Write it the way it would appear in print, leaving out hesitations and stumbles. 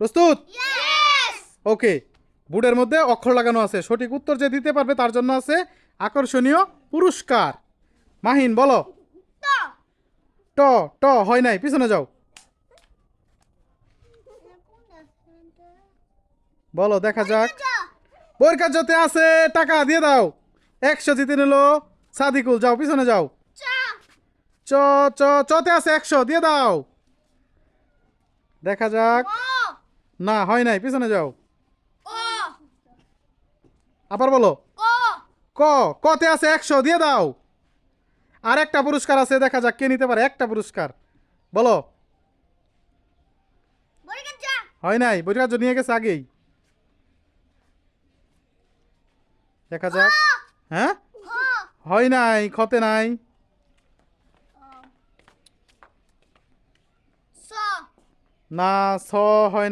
প্রস্তুত? ওকে, বোর্ডের মধ্যে অক্ষর লাগানো আছে, সঠিক উত্তর যে দিতে পারবে তার জন্য আছে আকর্ষণীয় পুরস্কার। মাহিন বলো। ট ট হয় নাই, পিছনে যাও, বলো দেখা যাক। বইয়ের কাজতে আছে, টাকা দিয়ে দাও। 100 জিতে নিল সাদিকুল, যাও পিছনে যাও। চ চ চতে আছে 100, দিয়ে দাও। দেখা যাক, না হয় নাই, পিছনে যাও। আবার বলো। ক কতে আছে 100, দিয়ে দাও। আর একটা পুরস্কার আছে, দেখা যাক কে নিতে পারে একটা পুরস্কার। বলো। হয় নাই, বইয়ের কাজ নিয়ে গেছে আগেই। দেখা যাক। হ্যাঁ, হয় নাই, খতে নাই। না, ছ হয় না।